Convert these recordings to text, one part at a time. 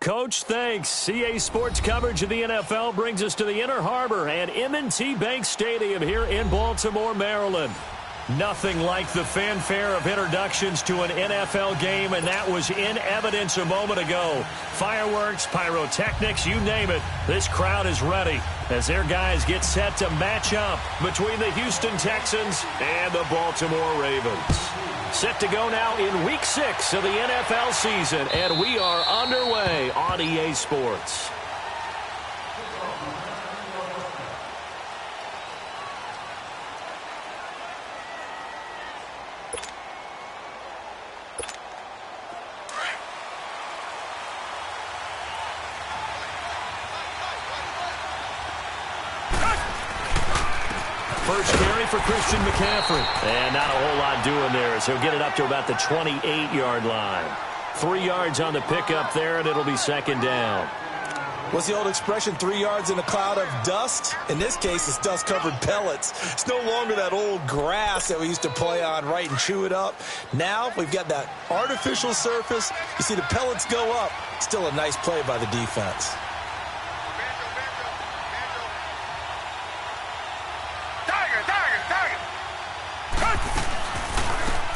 Coach, thanks. CA Sports coverage of the NFL brings us to the Inner Harbor and M&T Bank Stadium here in Baltimore, Maryland. Nothing like the fanfare of introductions to an NFL game, and that was in evidence a moment ago. Fireworks, pyrotechnics, you name it. This crowd is ready as their guys get set to match up between the Houston Texans and the Baltimore Ravens. Set to go now in Week 6 of the NFL season, and we are underway on EA Sports. First carry for Christian McCaffrey. And not a whole lot doing there as he'll get it up to about the 28-yard line. 3 yards on the pickup there, and it'll be second down. What's the old expression, 3 yards in a cloud of dust? In this case, it's dust-covered pellets. It's no longer that old grass that we used to play on, right, and chew it up. Now we've got that artificial surface. You see the pellets go up. Still a nice play by the defense.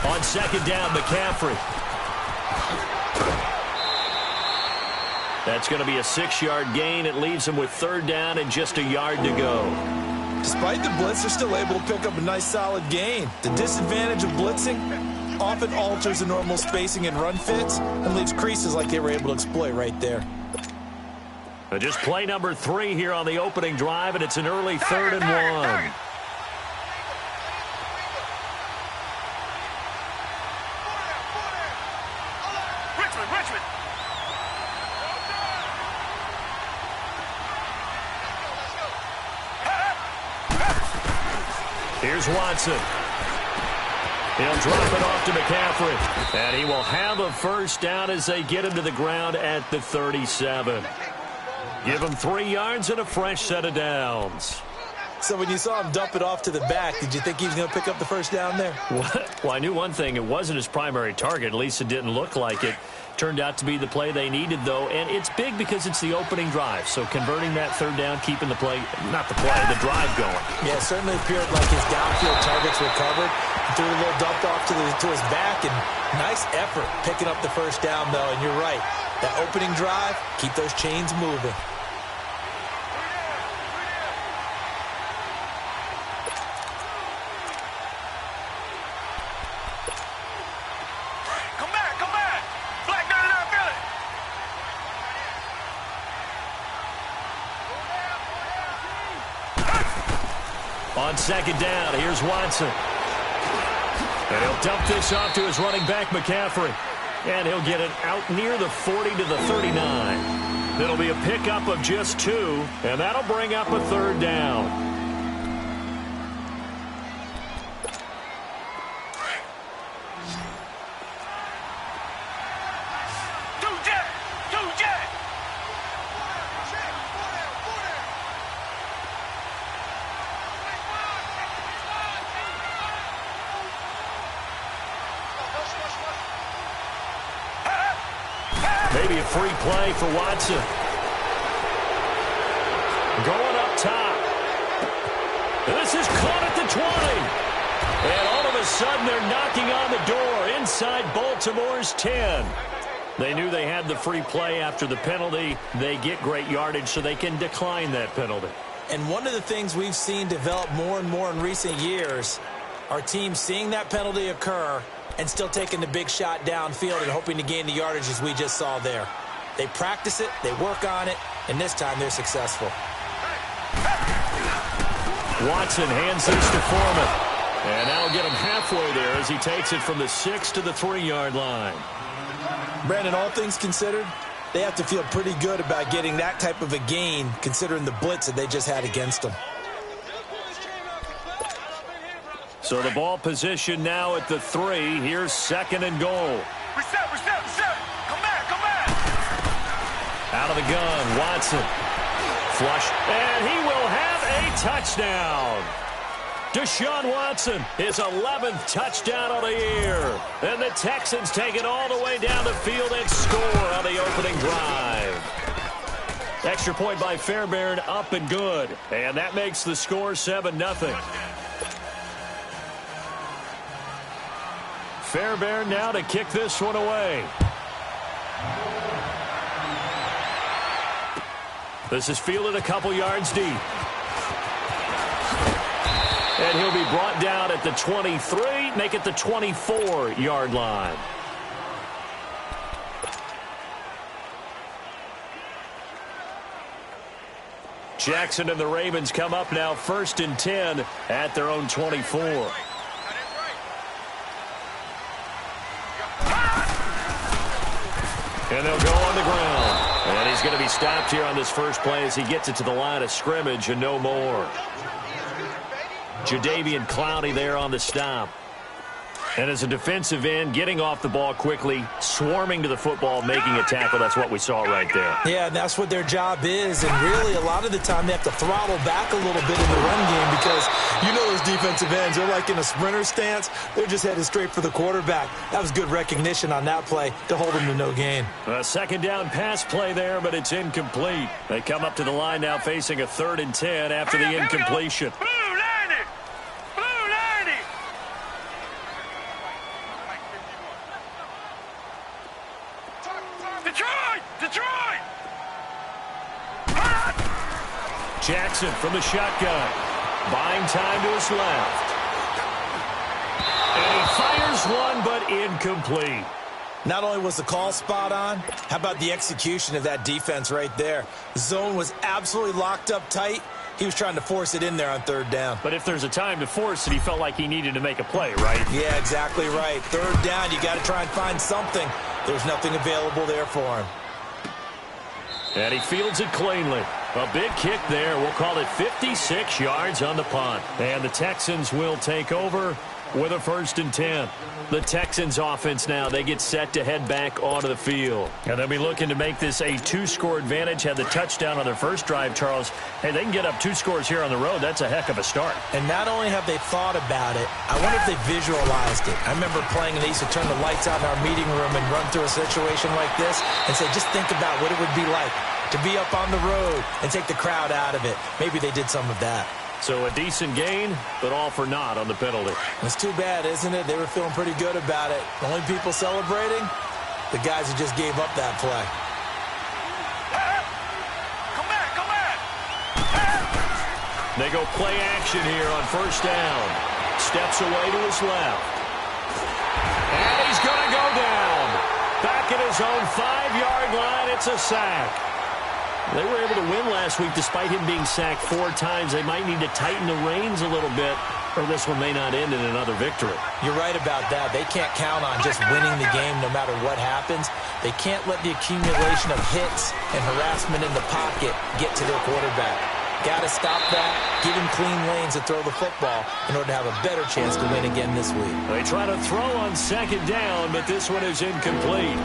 On second down, McCaffrey. That's going to be a 6-yard gain. It leaves him with third down and just a yard to go. Despite the blitz, they're still able to pick up a nice solid gain. The disadvantage of blitzing often alters the normal spacing and run fits and leaves creases like they were able to exploit right there. Just play number 3 here on the opening drive, and it's an early 3rd and 1. Here's Watson. He'll drop it off to McCaffrey. And he will have a first down as they get him to the ground at the 37. Give him 3 yards and a fresh set of downs. So when you saw him dump it off to the back, did you think he was going to pick up the first down there? Well, I knew one thing. It wasn't his primary target. At least it didn't look like it. Turned out to be the play they needed, though, and it's big because it's the opening drive. So converting that third down, keeping the play, not the play, the drive going. Yeah, it certainly appeared like his downfield targets were covered. He threw a little dump off to his back, and nice effort picking up the first down, though. And you're right, that opening drive, keep those chains moving. On second down, here's Watson. And he'll dump this off to his running back, McCaffrey. And he'll get it out near the 40 to the 39. It'll be a pickup of just 2, and that'll bring up a third down. Maybe a free play for Watson. Going up top. This is caught at the 20. And all of a sudden they're knocking on the door inside Baltimore's 10. They knew they had the free play after the penalty. They get great yardage so they can decline that penalty. And one of the things we've seen develop more and more in recent years are teams seeing that penalty occur and still taking the big shot downfield and hoping to gain the yardage as we just saw there. They practice it, they work on it, and this time they're successful. Watson hands this to Foreman. And that'll get him halfway there as he takes it from the 6 to the 3-yard line. Brandon, all things considered, they have to feel pretty good about getting that type of a gain considering the blitz that they just had against them. So the ball position now at the 3. Here's second and goal. Reset. Come back. Out of the gun, Watson. Flush, and he will have a touchdown. Deshaun Watson, his 11th touchdown of the year. And the Texans take it all the way down the field and score on the opening drive. Extra point by Fairbairn, up and good. And that makes the score 7-0. Fairbairn now to kick this one away. This is fielded a couple yards deep. And he'll be brought down at the 23, make it the 24-yard line. Jackson and the Ravens come up now 1st and 10 at their own 24. And they'll go on the ground. And he's going to be stopped here on this first play as he gets it to the line of scrimmage and no more. Jadeveon Clowney there on the stop. And as a defensive end, getting off the ball quickly, swarming to the football, making a tackle. That's what we saw right there. Yeah, and that's what their job is. And really, a lot of the time, they have to throttle back a little bit in the run game because you know those defensive ends, they're like in a sprinter stance. They're just headed straight for the quarterback. That was good recognition on that play to hold them to no gain. A second down pass play there, but it's incomplete. They come up to the line now facing a 3rd and 10 after the incompletion. Jackson from the shotgun. Buying time to his left. And he fires one, but incomplete. Not only was the call spot on, how about the execution of that defense right there? The zone was absolutely locked up tight. He was trying to force it in there on 3rd down. But if there's a time to force it, he felt like he needed to make a play, right? Yeah, exactly right. 3rd down, you got to try and find something. There's nothing available there for him. And he fields it cleanly. A big kick there. We'll call it 56 yards on the punt. And the Texans will take over with a 1st and 10. The Texans offense now, they get set to head back onto the field. And they'll be looking to make this a 2-score advantage. Had the touchdown on their first drive, Charles. Hey, they can get up 2 scores here on the road. That's a heck of a start. And not only have they thought about it, I wonder if they visualized it. I remember playing and they used to turn the lights out in our meeting room and run through a situation like this and say, just think about what it would be like to be up on the road and take the crowd out of it. Maybe they did some of that. So a decent gain, but all for naught on the penalty. It's too bad, isn't it? They were feeling pretty good about it. The only people celebrating, the guys who just gave up that play. Come back. They go play action here on 1st down. Steps away to his left. And he's going to go down. Back at his own 5-yard line, it's a sack. They were able to win last week despite him being sacked 4 times. They might need to tighten the reins a little bit, or this one may not end in another victory. You're right about that. They can't count on just winning the game no matter what happens. They can't let the accumulation of hits and harassment in the pocket get to their quarterback. Got to stop that, give him clean lanes to throw the football in order to have a better chance to win again this week. They try to throw on 2nd down, but this one is incomplete.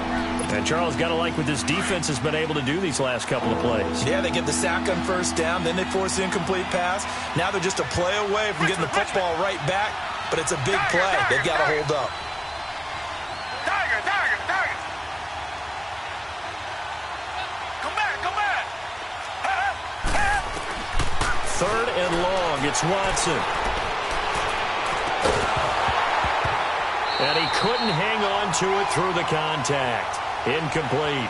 And Charles, got to like what this defense has been able to do these last couple of plays. Yeah, they get the sack on 1st down, then they force the incomplete pass. Now they're just a play away from getting the football right back, but it's a big play. They've got to hold up. Tiger. Come back. 3rd and long. It's Watson. And he couldn't hang on to it through the contact. Incomplete.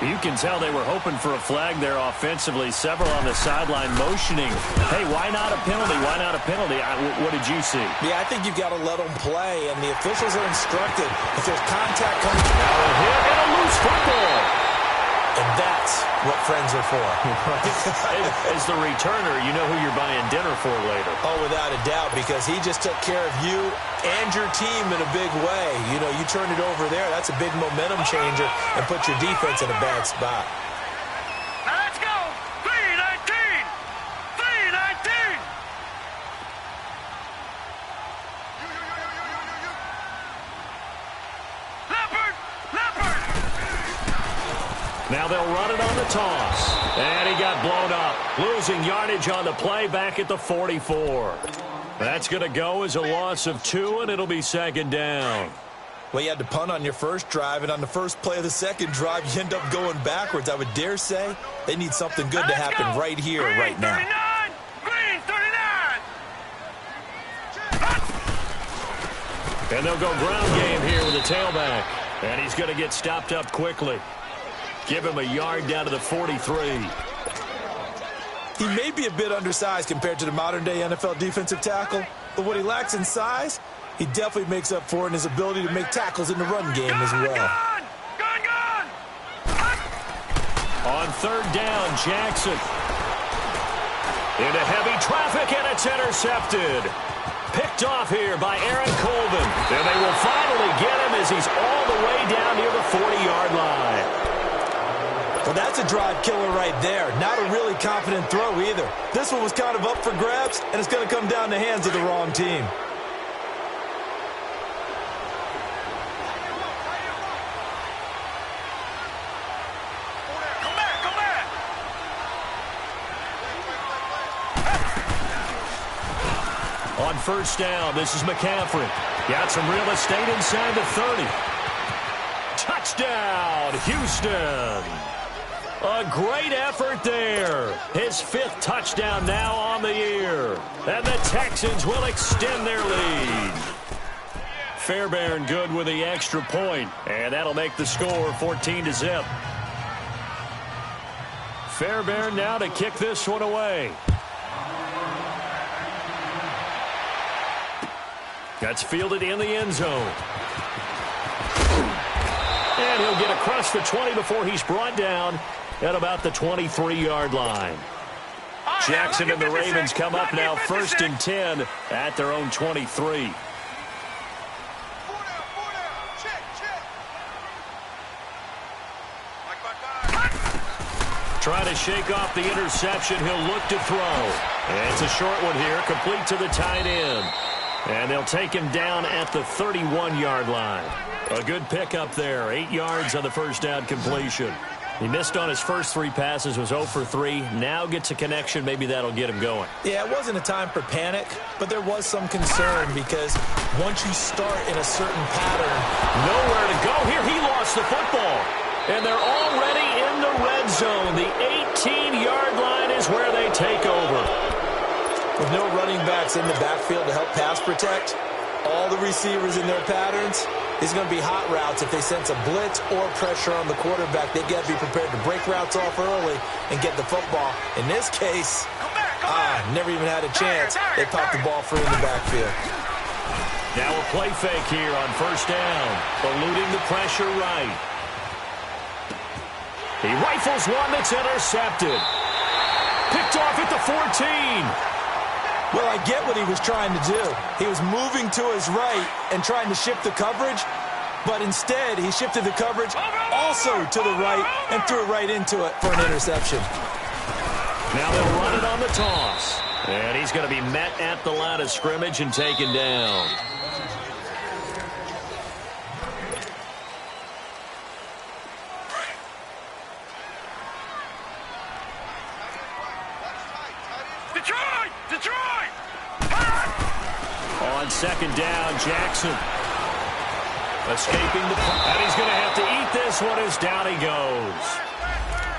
You can tell they were hoping for a flag there offensively. Several on the sideline motioning. Hey, why not a penalty? Why not a penalty? What did you see? Yeah, I think you've got to let them play, and the officials are instructed. If there's contact coming now a hit and a loose football. And that's what friends are for. As the returner, you know who you're buying dinner for later. Oh, without a doubt, because he just took care of you and your team in a big way. You know, you turn it over there, that's a big momentum changer and put your defense in a bad spot. Now let's go. 3-19. Leopard. Now they'll run it on the toss. And he got blown up. Losing yardage on the play back at the 44. That's going to go as a loss of 2, and it'll be 2nd down. Well, you had to punt on your first drive, and on the first play of the second drive, you end up going backwards. I would dare say they need something good to happen right here, Green, right now. 39! Green, 39! And they'll go ground game here with a tailback. And he's going to get stopped up quickly. Give him a yard down to the 43. He may be a bit undersized compared to the modern-day NFL defensive tackle, but what he lacks in size, he definitely makes up for in his ability to make tackles in the run game as well. Gone! On third down, Jackson. Into heavy traffic, and it's intercepted. Picked off here by Aaron Colvin. And they will finally get him as he's all the way down near the 40-yard line. Well, that's a drive killer right there. Not a really confident throw either. This one was kind of up for grabs, and it's going to come down the hands of the wrong team. On first down, this is McCaffrey. Got some real estate inside the 30. Touchdown, Houston. A great effort there. His 5th touchdown now on the year. And the Texans will extend their lead. Fairbairn good with the extra point. And that'll make the score 14-0. Fairbairn now to kick this one away. That's fielded in the end zone. And he'll get across the 20 before he's brought down at about the 23-yard line. Jackson and the Ravens come up now 1st and 10 at their own 23. Trying to shake off the interception. He'll look to throw. And it's a short one here, complete to the tight end. And they'll take him down at the 31-yard line. A good pickup there. 8 yards on the first down completion. He missed on his first 3 passes, was 0 for 3. Now gets a connection. Maybe that'll get him going. Yeah, it wasn't a time for panic, but there was some concern because once you start in a certain pattern, nowhere to go here. He lost the football. And they're already in the red zone. The 18-yard line is where they take over. With no running backs in the backfield to help pass protect, all the receivers in their patterns, it's going to be hot routes. If they sense a blitz or pressure on the quarterback, they've got to be prepared to break routes off early and get the football. In this case, never even had a chance. They popped the ball free in the backfield. Now a play fake here on first down, eluding the pressure right. He rifles one that's intercepted. Picked off at the 14. Well, I get what he was trying to do. He was moving to his right and trying to shift the coverage, but instead he shifted the coverage also to the right and threw it right into it for an interception. Now they'll run it on the toss. And he's going to be met at the line of scrimmage and taken down. Detroit! On second down, Jackson. Escaping the... And he's going to have to eat this one as down he goes.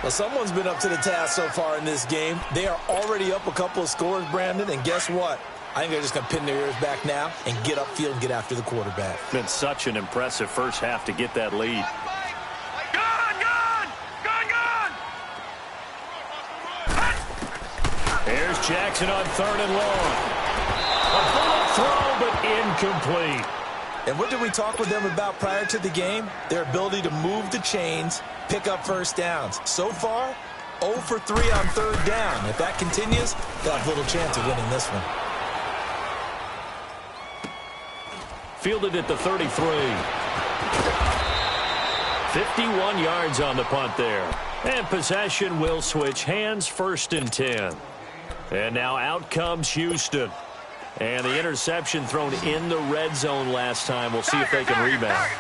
Well, someone's been up to the task so far in this game. They are already up a couple of scores, Brandon, and guess what? I think they're just going to pin their ears back now and get upfield and get after the quarterback. Been such an impressive first half to get that lead. Here's Jackson on 3rd and long. A bullet throw, but incomplete. And what did we talk with them about prior to the game? Their ability to move the chains, pick up first downs. So far, 0 for 3 on 3rd down. If that continues, they'll have little chance of winning this one. Fielded at the 33. 51 yards on the punt there. And possession will switch hands, 1st and 10. And now out comes Houston. And the interception thrown in the red zone last time. We'll see if they can rebound.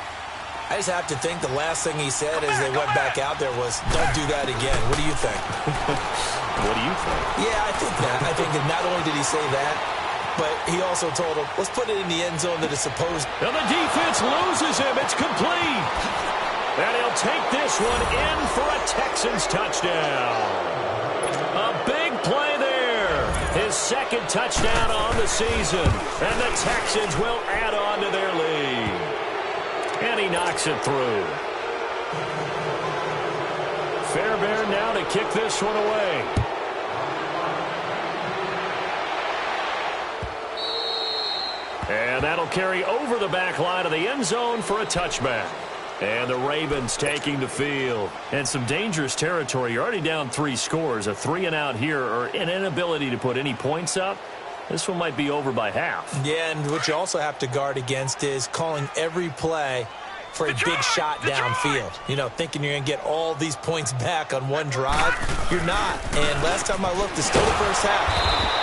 I just have to think the last thing he said as they went back out there was, don't do that again. What do you think? What do you think? Yeah, I think that. I think that not only did he say that, but he also told him, let's put it in the end zone that is supposed. And the defense loses him. It's complete. And he'll take this one in for a Texans touchdown. A big play there. His second touchdown on the season. And the Texans will add on to their lead. And he knocks it through. Fairbairn now to kick this one away. And that'll carry over the back line of the end zone for a touchback. And the Ravens taking the field. And some dangerous territory. You're already down 3 scores. A 3-and-out here, or an inability to put any points up. This one might be over by half. Yeah, and what you also have to guard against is calling every play for a big shot downfield. You know, thinking you're going to get all these points back on one drive. You're not. And last time I looked, it's still the first half.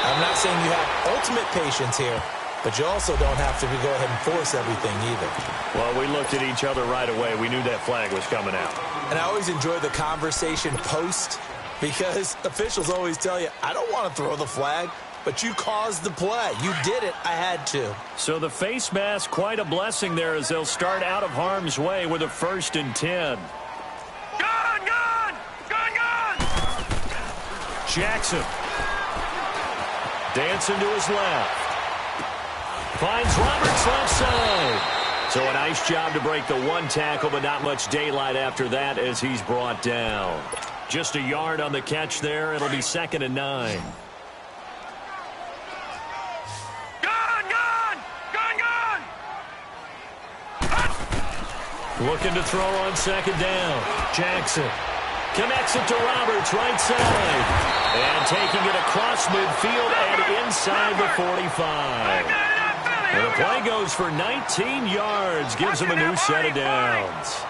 I'm not saying you have ultimate patience here, but you also don't have to go ahead and force everything either. Well, we looked at each other right away. We knew that flag was coming out. And I always enjoy the conversation post, because officials always tell you, I don't want to throw the flag, but you caused the play. You did it. I had to. So the face mask, quite a blessing there as they'll start out of harm's way with a 1st and 10. Gone! Jackson. Dancing to his left. Finds Roberts left side. So a nice job to break the one tackle, but not much daylight after that as he's brought down. Just a yard on the catch there. It'll be 2nd and 9. Looking to throw on 2nd down. Jackson connects it to Roberts, right side. And taking it across midfield and inside the 45. And the play goes for 19 yards. Gives him a new set of downs.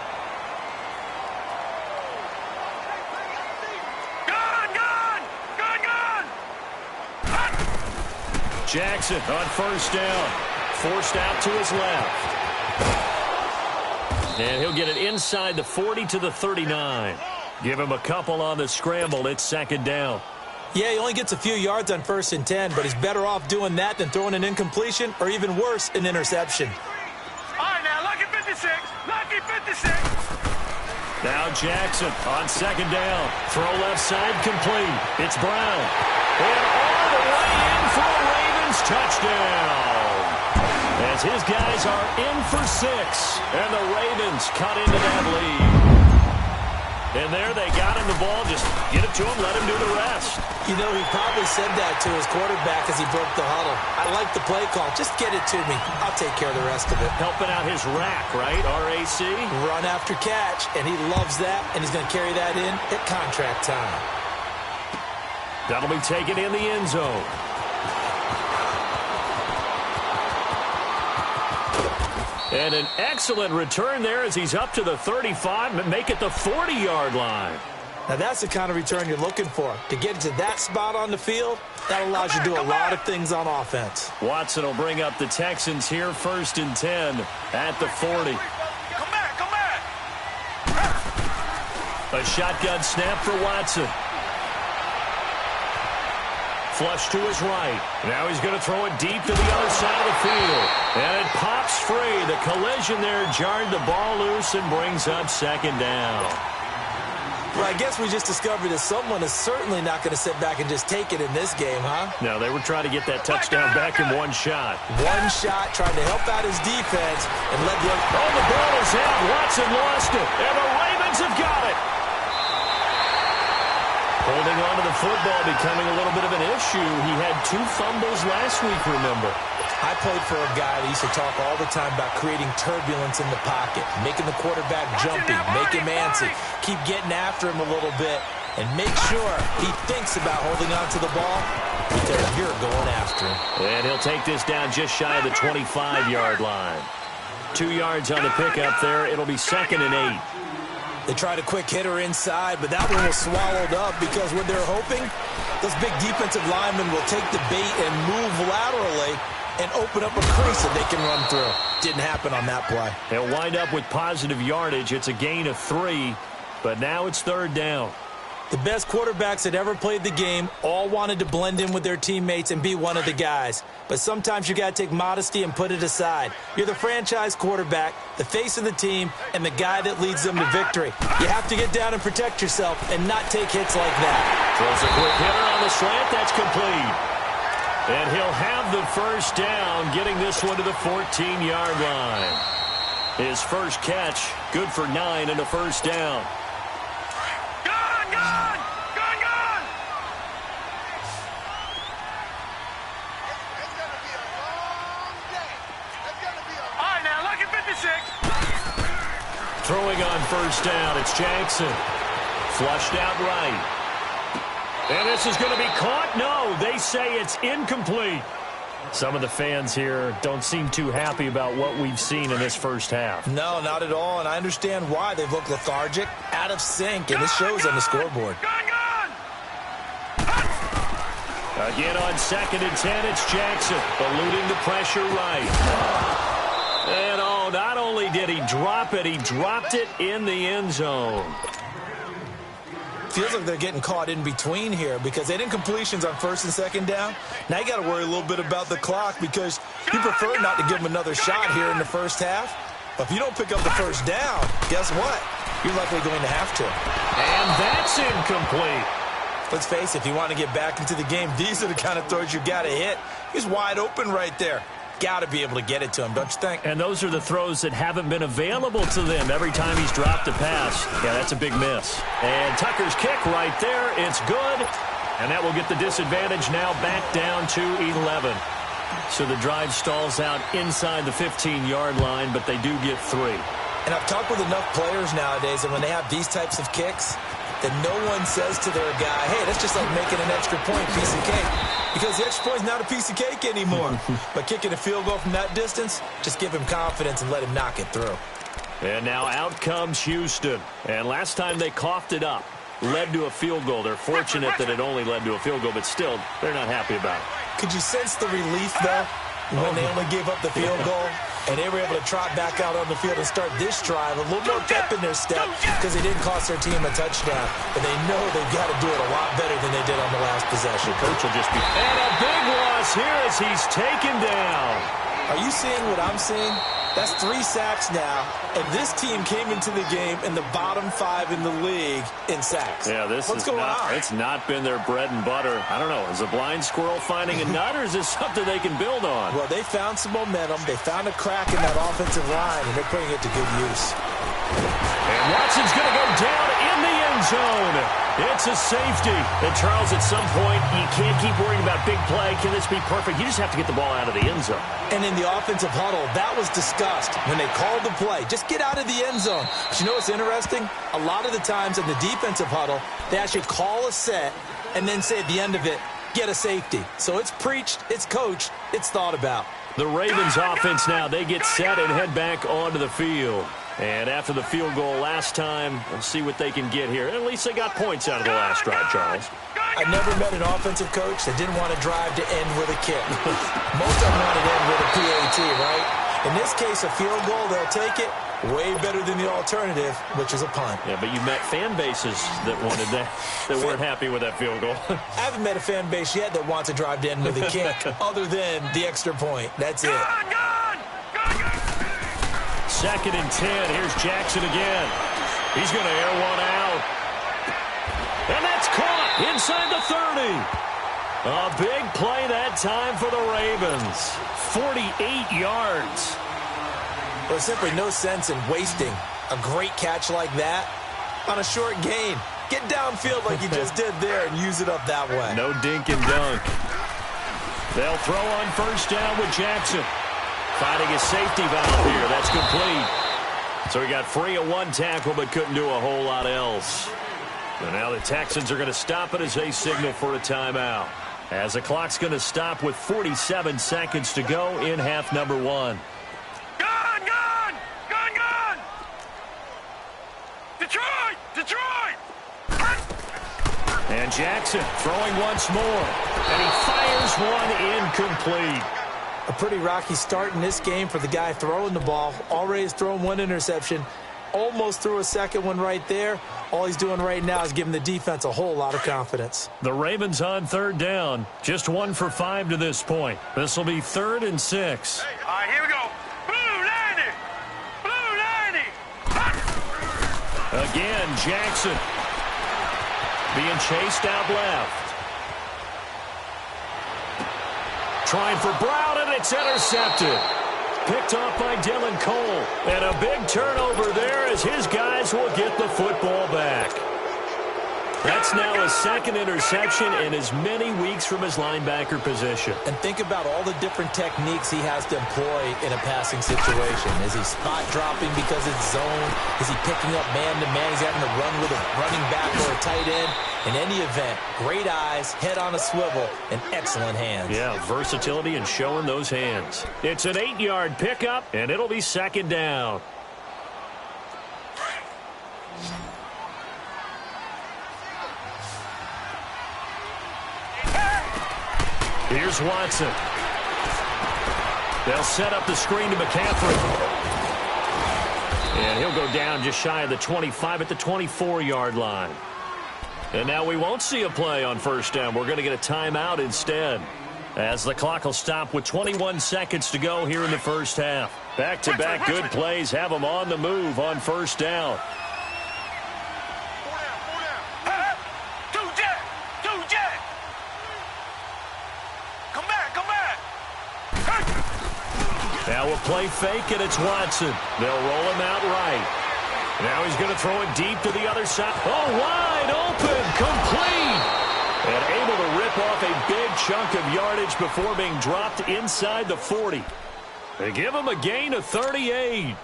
Jackson on 1st down. Forced out to his left. And he'll get it inside the 40 to the 39. Give him a couple on the scramble. It's 2nd down. Yeah, he only gets a few yards on 1st and 10, but he's better off doing that than throwing an incompletion or even worse, an interception. All right, now, lucky 56. Lucky 56. Now Jackson on 2nd down. Throw left side complete. It's Brown. And all the way in for a Ravens touchdown. As his guys are in for 6. And the Ravens cut into that lead. And there they got him the ball. Just get it to him, let him do the rest. You know, he probably said that to his quarterback as he broke the huddle. I like the play call. Just get it to me. I'll take care of the rest of it. Helping out his rack, right? RAC? Run after catch, and he loves that, and he's going to carry that in at contract time. That'll be taken in the end zone. And an excellent return there as he's up to the 35, but make it the 40-yard line. Now, that's the kind of return you're looking for. To get to that spot on the field, that allows you to do a lot of things on offense. Watson will bring up the Texans here, 1st and 10 at the 40. Come back. A shotgun snap for Watson. Flush to his right. Now he's going to throw it deep to the other side of the field. And it pops free. The collision there jarred the ball loose and brings up 2nd down. Well, I guess we just discovered that someone is certainly not going to sit back and just take it in this game, huh? No, they were trying to get that touchdown back in one shot. One shot, trying to help out his defense and let the other... Oh, the ball is out. Watson lost it. And the Ravens have got it. Holding on to the football becoming a little bit of an issue. He had 2 fumbles last week, remember. I played for a guy that used to talk all the time about creating turbulence in the pocket, making the quarterback jumpy, make him antsy, keep getting after him a little bit, and make sure he thinks about holding on to the ball because you're going after him. And he'll take this down just shy of the 25-yard line. 2 yards on the pickup there. It'll be 2nd and 8. They tried a quick hitter inside, but that one was swallowed up because when they're hoping, those big defensive linemen will take the bait and move laterally and open up a crease that they can run through. Didn't happen on that play. They'll wind up with positive yardage. It's a gain of 3, but now it's 3rd down. The best quarterbacks that ever played the game all wanted to blend in with their teammates and be one of the guys. But sometimes you got to take modesty and put it aside. You're the franchise quarterback, the face of the team, and the guy that leads them to victory. You have to get down and protect yourself and not take hits like that. Throws a quick hitter on the slant. That's complete. And he'll have the first down, getting this one to the 14-yard line. His first catch, good for 9 and a first down. Throwing on first down, it's Jackson. Flushed out right. And this is going to be caught? No, they say it's incomplete. Some of the fans here don't seem too happy about what we've seen in this first half. No, not at all, and I understand why. They've looked lethargic, out of sync, and this shows on the scoreboard. Again on 2nd and 10, it's Jackson, eluding the pressure right. And oh, not only did he drop it, he dropped it in the end zone. Feels like they're getting caught in between here because they didn't completions on 1st and 2nd down. Now you got to worry a little bit about the clock because you prefer not to give them another shot here in the first half. But if you don't pick up the first down, guess what? You're likely going to have to. And that's incomplete. Let's face it, if you want to get back into the game, these are the kind of throws you got to hit. He's wide open right there. Got to be able to get it to him, don't you think? And those are the throws that haven't been available to them every time he's dropped a pass. Yeah, that's a big miss. And Tucker's kick right there. It's good. And that will get the disadvantage now back down to 11. So the drive stalls out inside the 15-yard line, but they do get 3. And I've talked with enough players nowadays that when they have these types of kicks, that no one says to their guy, hey, that's just like making an extra point, piece of cake. Because the extra point is not a piece of cake anymore. But kicking a field goal from that distance, just give him confidence and let him knock it through. And now out comes Houston. And last time they coughed it up, led to a field goal. They're fortunate that it only led to a field goal, but still, they're not happy about it. Could you sense the relief, though, when they only gave up the field goal? And they were able to trot back out on the field and start this drive a little more pep in their step because they didn't cost their team a touchdown. But they know they've got to do it a lot better than they did on the last possession. Coach will just be... And a big loss here as he's taken down. Are you seeing what I'm seeing? That's 3 sacks now, and this team came into the game in the bottom 5 in the league in sacks. Yeah, what's going on? It's not been their bread and butter. I don't know. Is a blind squirrel finding a nut, or is this something they can build on? Well, they found some momentum. They found a crack in that offensive line, and they're putting it to good use. And Watson's going to go down in the end zone. It's a safety. And, Charles, at some point, you can't keep worrying about big play. Can this be perfect? You just have to get the ball out of the end zone. And in the offensive huddle, that was discussed when they called the play. Just get out of the end zone. But you know what's interesting? A lot of the times in the defensive huddle, they actually call a set and then say at the end of it, get a safety. So it's preached, it's coached, it's thought about. The Ravens offense now, they get set and head back onto the field. And after the field goal last time, we'll see what they can get here. At least they got points out of the last drive, Charles. I've never met an offensive coach that didn't want to drive to end with a kick. Most of them want to end with a PAT, right? In this case, a field goal, they'll take it. Way better than the alternative, which is a punt. Yeah, but you met fan bases that wanted that, that weren't happy with that field goal. I haven't met a fan base yet that wants to drive to end with a kick, other than the extra point. That's it. 2nd and 10. Here's Jackson again. He's going to air one out. And that's caught inside the 30. A big play that time for the Ravens. 48 yards. There's simply no sense in wasting a great catch like that on a short gain. Get downfield like you just did there and use it up that way. No dink and dunk. They'll throw on first down with Jackson. Finding a safety valve here. That's complete. So he got free of one tackle but couldn't do a whole lot else. And now the Texans are going to stop it as they signal for a timeout. As the clock's going to stop with 47 seconds to go in half number 1. Detroit! And Jackson throwing once more. And he fires one incomplete. A pretty rocky start in this game for the guy throwing the ball. Already has thrown one interception. almost threw a second one right there. All he's doing right now is giving the defense a whole lot of confidence. The Ravens on third down. Just 1 for 5 to this point. This will be 3rd and 6. All right, here we go. Blue 90. Blue 90. Again, Jackson being chased out left. Trying for Brown, and it's intercepted. Picked off by Dylan Cole. And a big turnover there as his guys will get the football back. That's now his 2nd interception in as many weeks from his linebacker position. And think about all the different techniques he has to employ in a passing situation. Is he spot dropping because it's zone? Is he picking up man-to-man? He's having to run with a running back or a tight end. In any event, great eyes, head on a swivel, and excellent hands. Yeah, versatility and showing those hands. It's an 8-yard pickup, and it'll be 2nd down. Here's Watson. They'll set up the screen to McCaffrey. And he'll go down just shy of the 25 at the 24-yard line. And now we won't see a play on 1st down. We're going to get a timeout instead, as the clock will stop with 21 seconds to go here in the 1st half. Back-to-back good plays have them on the move on 1st down. Now a play fake, and it's Watson. They'll roll him out right. Now he's going to throw it deep to the other side. Oh, wide open, complete. And able to rip off a big chunk of yardage before being dropped inside the 40. They give him a gain of 38.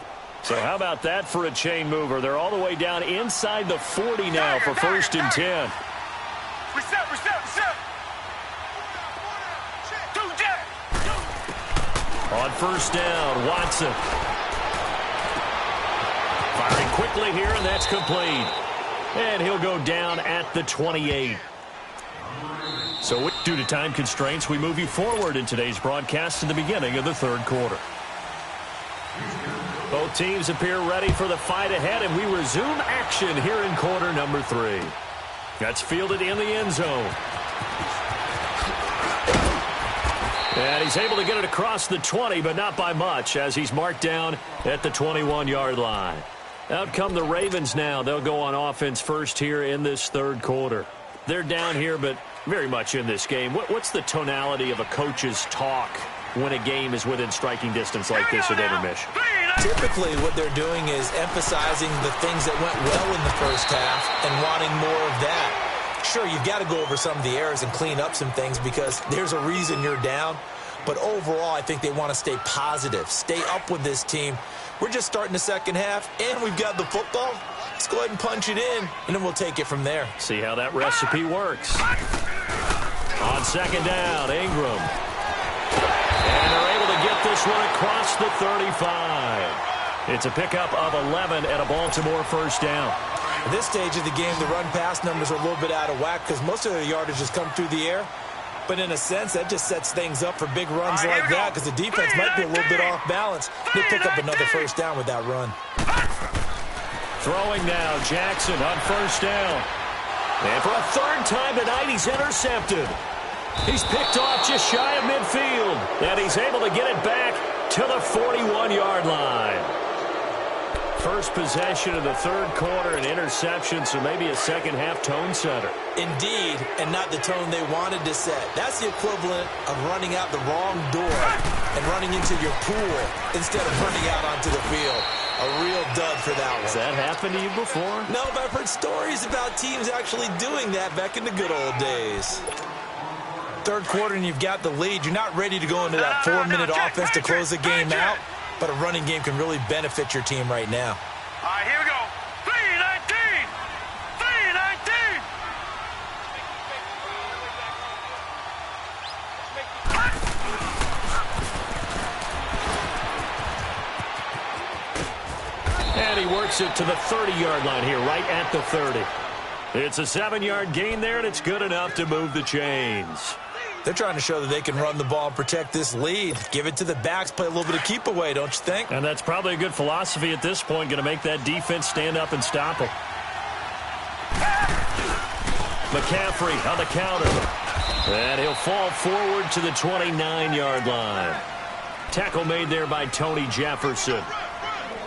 So how about that for a chain mover? They're all the way down inside the 40 now for 1st and 10. Reset. On 1st down, Watson. Firing quickly here, and that's complete. And he'll go down at the 28. So due to time constraints, we move you forward in today's broadcast to the beginning of the 3rd quarter. Both teams appear ready for the fight ahead, and we resume action here in quarter number 3. That's fielded in the end zone. And he's able to get it across the 20, but not by much, as he's marked down at the 21-yard line. Out come the Ravens now. They'll go on offense first here in this 3rd quarter. They're down here, but very much in this game. What's the tonality of a coach's talk when a game is within striking distance like this at intermission? Typically, what they're doing is emphasizing the things that went well in the 1st half and wanting more of that. Sure, you've got to go over some of the errors and clean up some things because there's a reason you're down. But overall, I think they want to stay positive, stay up with this team. We're just starting the 2nd half, and we've got the football. Let's go ahead and punch it in, and then we'll take it from there. See how that recipe works. On 2nd down, Ingram. And they're able to get this one across the 35. It's a pickup of 11 at a Baltimore 1st down. At this stage of the game, the run-pass numbers are a little bit out of whack because most of the yardage has come through the air. But in a sense, that just sets things up for big runs like that because the defense might be a little bit off balance. They pick up another 1st down with that run. Throwing now, Jackson on 1st down. And for a 3rd time tonight, he's intercepted. He's picked off just shy of midfield. And he's able to get it back to the 41-yard line. First possession of the 3rd quarter, an interception, so maybe a 2nd half tone setter. Indeed, and not the tone they wanted to set. That's the equivalent of running out the wrong door and running into your pool instead of running out onto the field. A real dud for that one. Has that happened to you before? No, but I've heard stories about teams actually doing that back in the good old days. 3rd quarter and you've got the lead. You're not ready to go into that 4-minute offense to close the game out. But a running game can really benefit your team right now. All right, here we go. 3-19. 3-19. And he works it to the 30-yard line here, right at the 30. It's a 7-yard gain there, and it's good enough to move the chains. They're trying to show that they can run the ball and protect this lead. Give it to the backs, play a little bit of keep away, don't you think? And that's probably a good philosophy at this point, going to make that defense stand up and stop them. McCaffrey on the counter. And he'll fall forward to the 29-yard line. Tackle made there by Tony Jefferson.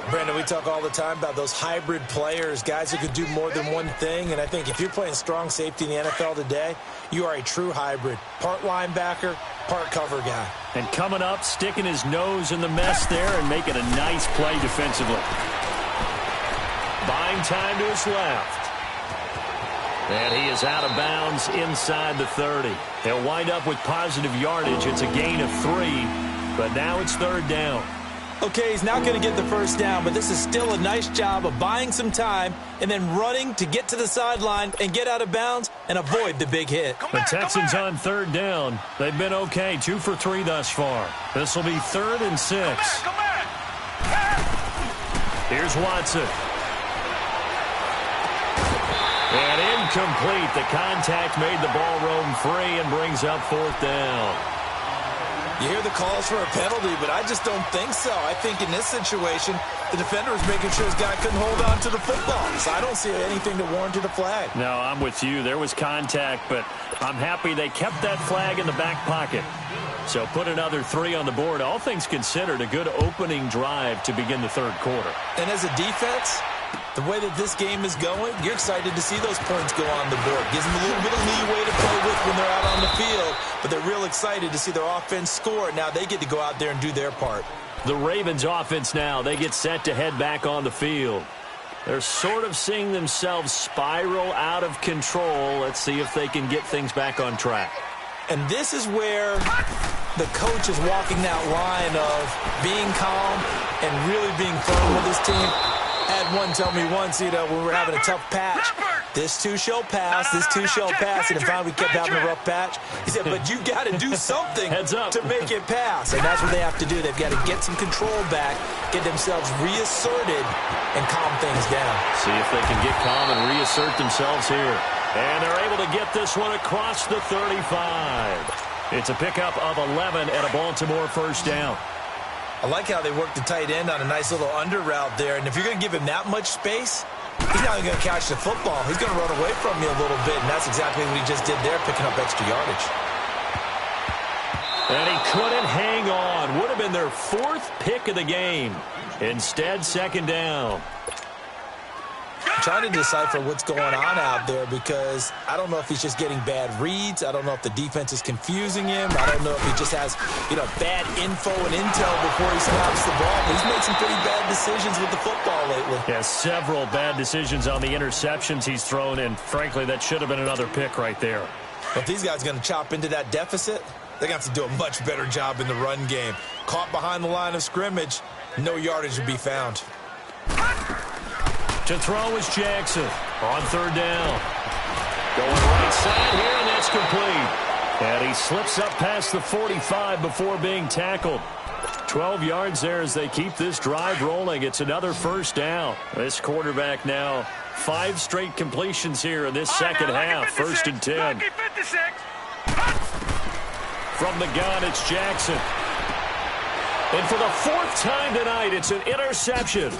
Brandon, we talk all the time about those hybrid players, guys who could do more than one thing. And I think if you're playing strong safety in the NFL today, you are a true hybrid. Part linebacker, part cover guy. And coming up, sticking his nose in the mess there and making a nice play defensively. Buying time to his left. And he is out of bounds inside the 30. He'll wind up with positive yardage. It's a gain of 3, but now it's 3rd down. Okay, he's not going to get the first down, but this is still a nice job of buying some time and then running to get to the sideline and get out of bounds and avoid the big hit. The Texans on 3rd down. They've been okay, 2 for 3 thus far. This will be 3rd and 6. Here's Watson. And incomplete. The contact made the ball roam free and brings up 4th down. You hear the calls for a penalty, but I just don't think so. I think in this situation, the defender was making sure his guy couldn't hold on to the football. So I don't see anything that warranted a flag. No, I'm with you. There was contact, but I'm happy they kept that flag in the back pocket. So put another 3 on the board. All things considered, a good opening drive to begin the 3rd quarter. And as a defense, the way that this game is going, you're excited to see those points go on the board. Gives them a little bit of leeway to play with when they're out on the field, but they're real excited to see their offense score. Now they get to go out there and do their part. The Ravens offense now, they get set to head back on the field. They're sort of seeing themselves spiral out of control. Let's see if they can get things back on track. And this is where the coach is walking that line of being calm and really being firm with his team. I had one tell me once, when we were having a tough patch, this too shall pass, this too shall pass, and finally we kept having a rough patch. He said, but you got to do something to make it pass, and that's what they have to do. They've got to get some control back, get themselves reasserted, and calm things down. See if they can get calm and reassert themselves here. And they're able to get this one across the 35. It's a pickup of 11 and a Baltimore 1st down. I like how they work the tight end on a nice little under route there. And if you're going to give him that much space, he's not going to catch the football. He's going to run away from you a little bit, and that's exactly what he just did there, picking up extra yardage. And he couldn't hang on. Would have been their 4th pick of the game. Instead, 2nd down. I'm trying to decipher what's going on out there because I don't know if he's just getting bad reads. I don't know if the defense is confusing him. I don't know if he just has, bad info and intel before he snaps the ball. But he's made some pretty bad decisions with the football lately. Yeah, several bad decisions on the interceptions he's thrown, and frankly, that should have been another pick right there. But if these guys are going to chop into that deficit, they're going to have to do a much better job in the run game. Caught behind the line of scrimmage, no yardage would be found. To throw is Jackson on 3rd down. Going right side here, and that's complete. And he slips up past the 45 before being tackled. 12 yards there as they keep this drive rolling. It's another 1st down. This quarterback now 5 straight completions here in this second half. 1st and 10. From the gun, it's Jackson. And for the 4th time tonight, it's an interception.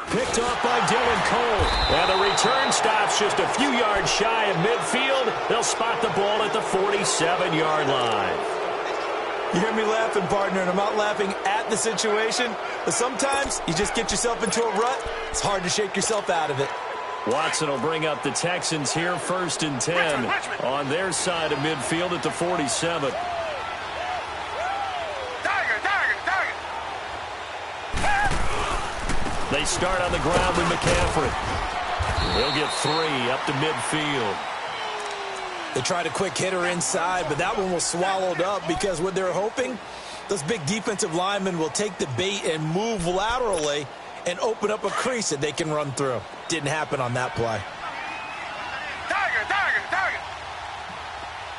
Picked off by Dylan Cole. And the return stops just a few yards shy of midfield. They'll spot the ball at the 47-yard line. You hear me laughing, partner, and I'm not laughing at the situation. But sometimes you just get yourself into a rut. It's hard to shake yourself out of it. Watson will bring up the Texans here 1st and 10 on their side of midfield at the 47. They start on the ground with McCaffrey. They'll get 3 up to midfield. They tried a quick hitter inside, but that one was swallowed up because what they're hoping, those big defensive linemen will take the bait and move laterally and open up a crease that they can run through. Didn't happen on that play. Target.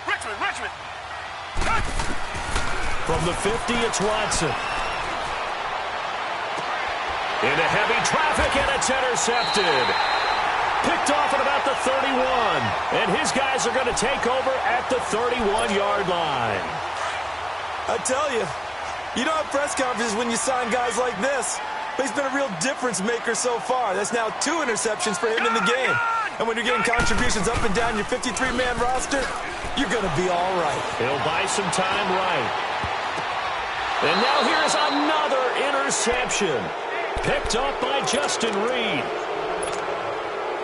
Richmond. From the 50, it's Watson. Into heavy traffic, and it's intercepted. Picked off at about the 31. And his guys are going to take over at the 31-yard line. I tell you, you don't have press conferences when you sign guys like this. But he's been a real difference maker so far. That's now 2 interceptions for him in the game. And when you're getting contributions up and down your 53-man roster, you're going to be all right. He'll buy some time right. And now here's another interception. Picked off by Justin Reed.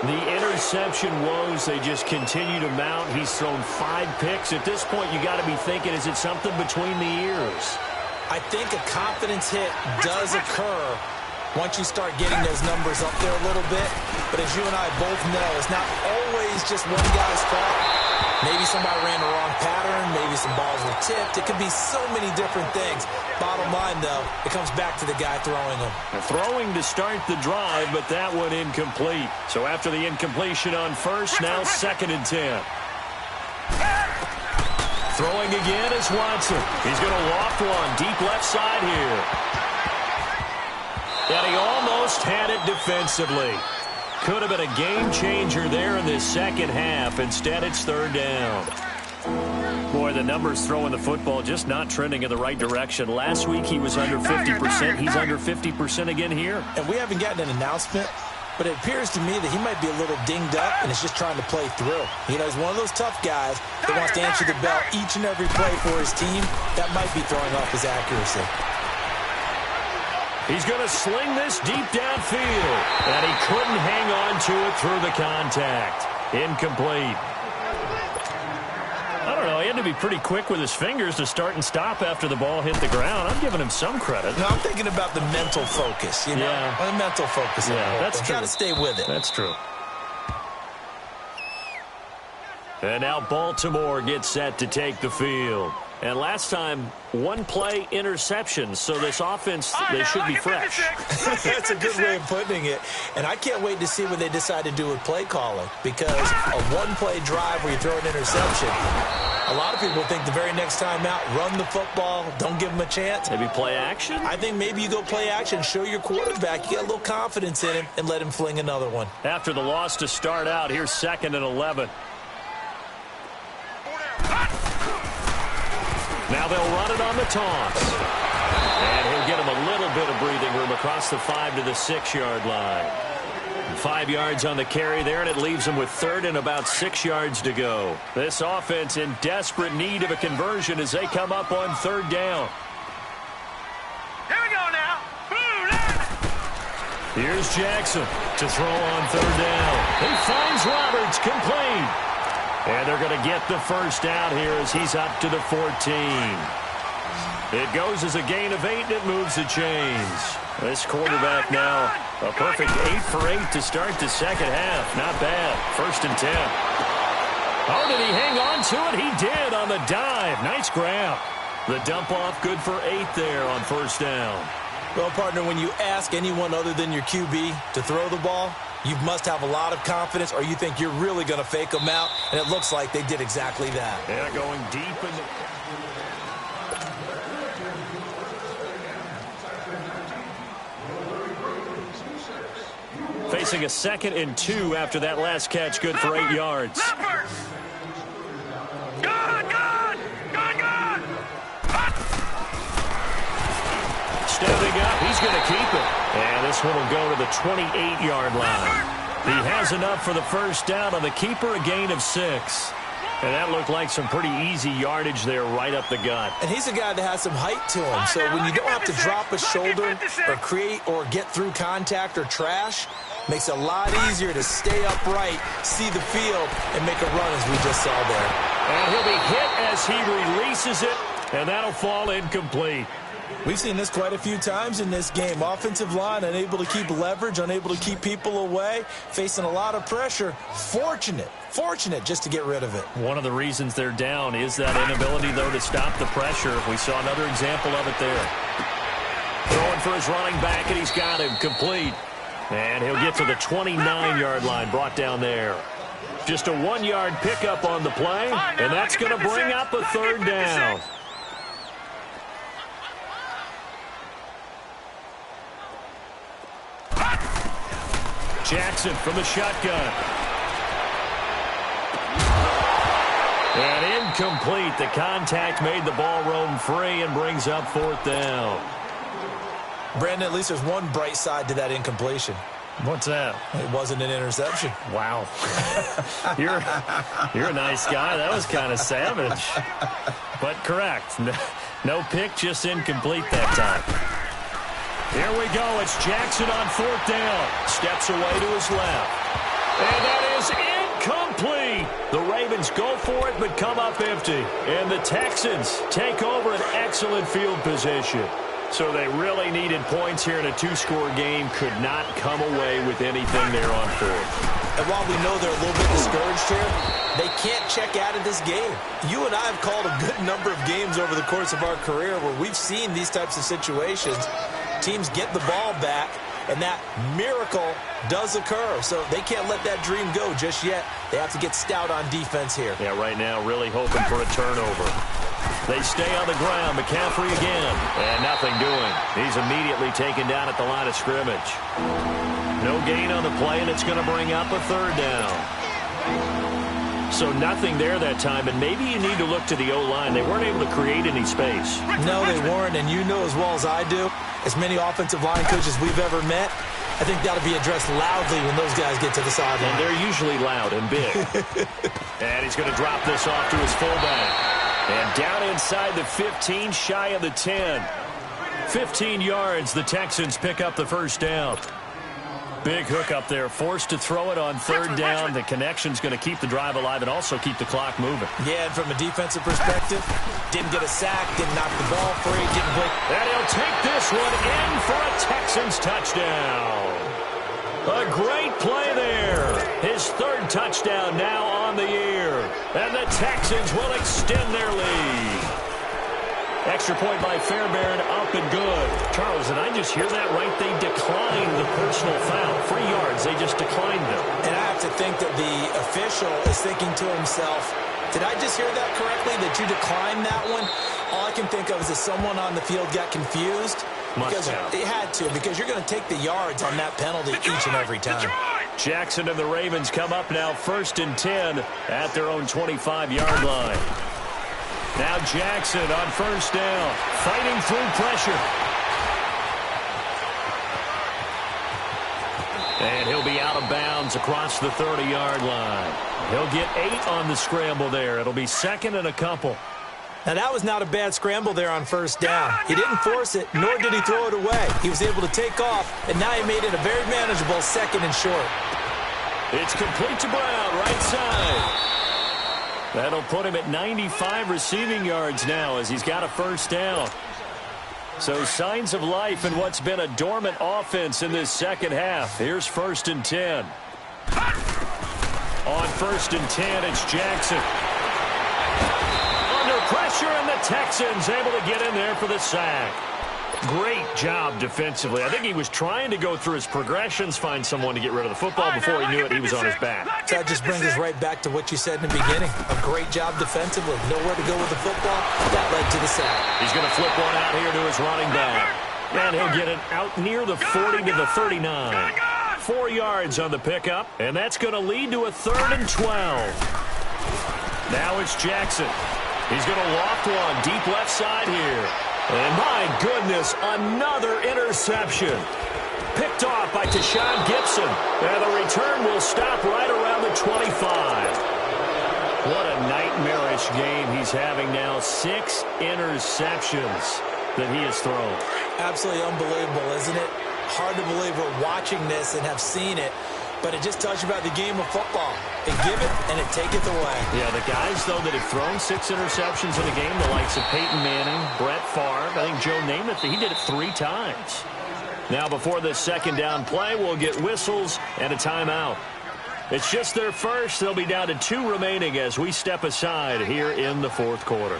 The interception woes, they just continue to mount. He's thrown 5 picks. At this point, you got to be thinking, is it something between the ears? I think a confidence hit does occur once you start getting those numbers up there a little bit. But as you and I both know, it's not always just one guy's fault. Maybe somebody ran the wrong pattern. Maybe some balls were tipped. It could be so many different things. Bottom line, though, it comes back to the guy throwing them. Throwing to start the drive, but that one incomplete. So after the incompletion on first, now 2nd and 10. Throwing again is Watson. He's going to loft one deep left side here. And he almost had it defensively. Could have been a game changer there in this second half. Instead, it's 3rd down. Boy, the numbers throwing the football just not trending in the right direction. Last week, he was under 50%. He's under 50% again here. And we haven't gotten an announcement, but it appears to me that he might be a little dinged up and is just trying to play through. You know, he's one of those tough guys that wants to answer the bell each and every play for his team. That might be throwing off his accuracy. He's going to sling this deep downfield. And he couldn't hang on to it through the contact. Incomplete. I don't know. He had to be pretty quick with his fingers to start and stop after the ball hit the ground. I'm giving him some credit. No, I'm thinking about the mental focus, you know? Yeah. The mental focus. Yeah, that's true. Got to stay with it. That's true. And now Baltimore gets set to take the field. And last time, 1-play interception. So this offense, they should be fresh. That's a good way of putting it. And I can't wait to see what they decide to do with play calling. Because a 1-play drive where you throw an interception, a lot of people think the very next time out, run the football, don't give them a chance. Maybe play action? I think maybe you go play action, show your quarterback, you get a little confidence in him, and let him fling another one. After the loss to start out, here's 2nd and 11. Now they'll run it on the toss. And he'll get him a little bit of breathing room across the 5 to the 6-yard line. 5 yards on the carry there, and it leaves him with 3rd and about 6 yards to go. This offense in desperate need of a conversion as they come up on 3rd down. Here we go now. Here's Jackson to throw on 3rd down. He finds Roberts, complete. And they're going to get the first down here as he's up to the 14. It goes as a gain of 8, and it moves the chains. This quarterback now, a perfect 8 for 8 to start the second half. Not bad. 1st and 10. Oh, did he hang on to it? He did on the dive. Nice grab. The dump off good for 8 there on 1st down. Well, partner, when you ask anyone other than your QB to throw the ball, you must have a lot of confidence, or you think you're really going to fake them out, and it looks like they did exactly that. Yeah, going deep in the... Facing a 2nd and 2 after that last catch, good for 8 yards. Stepping up, he's going to keep it. And this one will go to the 28-yard line. He has enough for the first down on the keeper, a gain of 6. And that looked like some pretty easy yardage there right up the gut. And he's a guy that has some height to him. So when you don't have to drop a shoulder or create or get through contact or trash, makes it a lot easier to stay upright, see the field, and make a run as we just saw there. And he'll be hit as he releases it, and that'll fall incomplete. We've seen this quite a few times in this game. Offensive line unable to keep leverage, unable to keep people away, facing a lot of pressure. Fortunate just to get rid of it. One of the reasons they're down is that inability, though, to stop the pressure. We saw another example of it there. Throwing for his running back, and he's got him complete. And he'll get to the 29-yard line, brought down there. Just a 1-yard pickup on the play, and that's going to bring up a 3rd down. Jackson from the shotgun. And incomplete. The contact made the ball roam free and brings up 4th down. Brandon, at least there's one bright side to that incompletion. What's that? It wasn't an interception. Wow. You're a nice guy. That was kind of savage. But correct. No pick, just incomplete that time. Here we go. It's Jackson on 4th down. Steps away to his left. And that is incomplete. The Ravens go for it but come up empty. And the Texans take over an excellent field position. So they really needed points here in a 2-score game. Could not come away with anything there on 4th. And while we know they're a little bit discouraged here, they can't check out of this game. You and I have called a good number of games over the course of our career where we've seen these types of situations. Teams get the ball back, and that miracle does occur. So they can't let that dream go just yet. They have to get stout on defense here. Yeah, right now really hoping for a turnover. They stay on the ground. McCaffrey again. And nothing doing. He's immediately taken down at the line of scrimmage. No gain on the play, and it's going to bring up a 3rd down. So nothing there that time, and maybe you need to look to the O-line. They weren't able to create any space. No, they weren't, and you know as well as I do, as many offensive line coaches we've ever met, I think that'll be addressed loudly when those guys get to the sideline. And they're usually loud and big. And he's going to drop this off to his fullback. And down inside the 15, shy of the 10. 15 yards, the Texans pick up the 1st down. Big hook up there, forced to throw it on 3rd down. The connection's going to keep the drive alive and also keep the clock moving. Yeah, and from a defensive perspective, didn't get a sack, didn't knock the ball free, didn't blink. And he'll take this one in for a Texans touchdown. A great play there. His 3rd touchdown now on the year. And the Texans will extend their lead. Extra point by Fairbairn, up and good. Charles, did I just hear that right? They declined the personal foul. 3 yards, they just declined them. And I have to think that the official is thinking to himself, did I just hear that correctly, that you declined that one? All I can think of is that someone on the field got confused. Because it had to, because you're going to take the yards on that penalty each and every time. Jackson and the Ravens come up now 1st and 10 at their own 25-yard line. Now Jackson on 1st down, fighting through pressure. And he'll be out of bounds across the 30-yard line. He'll get 8 on the scramble there. It'll be 2nd and a couple. Now, that was not a bad scramble there on 1st down. He didn't force it, nor did he throw it away. He was able to take off, and now he made it a very manageable 2nd and short. It's complete to Brown, right side. That'll put him at 95 receiving yards now as he's got a 1st down. So signs of life in what's been a dormant offense in this 2nd half. Here's 1st and 10. On 1st and 10, it's Jackson. Pressure, and the Texans able to get in there for the sack. Great job defensively. I think he was trying to go through his progressions, find someone to get rid of the football. Before he knew it, he was on his back. So that just brings us right back to what you said in the beginning. A great job defensively. Nowhere to go with the football. That led to the sack. He's going to flip one out here to his running back. And he'll get it out near the 40 to the 39. 4 yards on the pickup, and that's going to lead to a 3rd and 12. Now it's Jackson. He's going to loft one deep left side here. And my goodness, another interception. Picked off by Tashawn Gibson. And the return will stop right around the 25. What a nightmarish game he's having now. 6 interceptions that he has thrown. Absolutely unbelievable, isn't it? Hard to believe we're watching this and have seen it. But it just tells you about the game of football. They give it, and it taketh away. Yeah, the guys, though, that have thrown 6 interceptions in a game, the likes of Peyton Manning, Brett Favre, I think Joe Namath, he did it 3 times. Now, before this 2nd down play, we'll get whistles and a timeout. It's just their first. They'll be down to 2 remaining as we step aside here in the 4th quarter.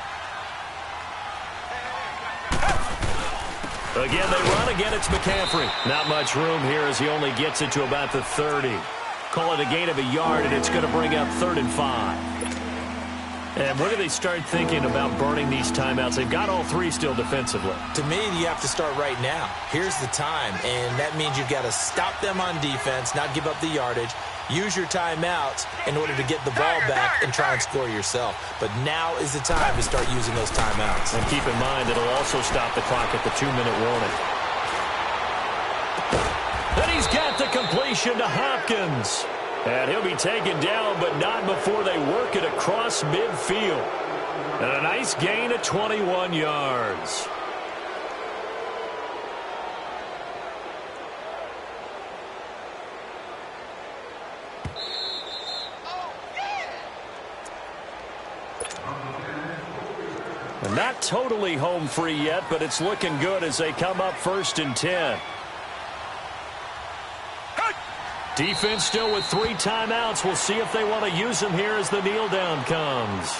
Again, they run. Again, it's McCaffrey. Not much room here as he only gets it to about the 30. Call it a gain of a yard, and it's going to bring up 3rd and 5. And when do they start thinking about burning these timeouts? They've got all three still defensively. To me, you have to start right now. Here's the time, and that means you've got to stop them on defense, not give up the yardage, use your timeouts in order to get the ball back and try and score yourself. But now is the time to start using those timeouts. And keep in mind, it'll also stop the clock at the 2-minute warning. Then he's got the completion to Hopkins. And he'll be taken down, but not before they work it across midfield. And a nice gain of 21 yards. And not totally home free yet, but it's looking good as they come up 1st and 10. Defense still with 3 timeouts. We'll see if they want to use them here as the kneel down comes.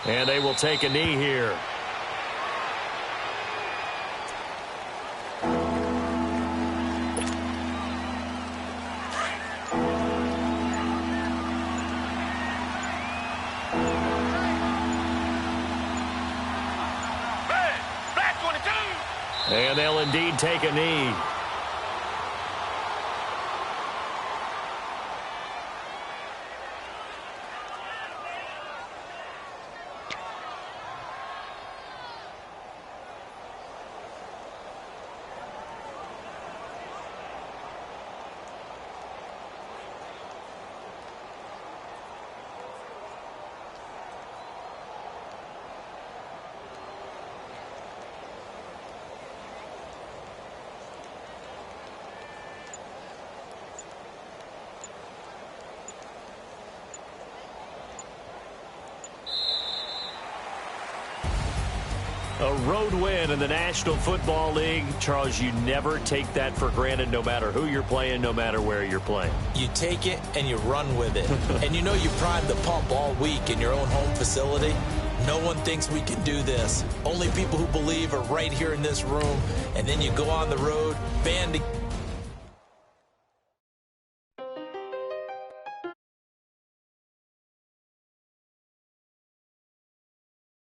And they will take a knee here. And they'll indeed take a knee. A road win in the National Football League. Charles, you never take that for granted, no matter who you're playing, no matter where you're playing. You take it and you run with it. And you know you primed the pump all week in your own home facility. No one thinks we can do this. Only people who believe are right here in this room. And then you go on the road, band together.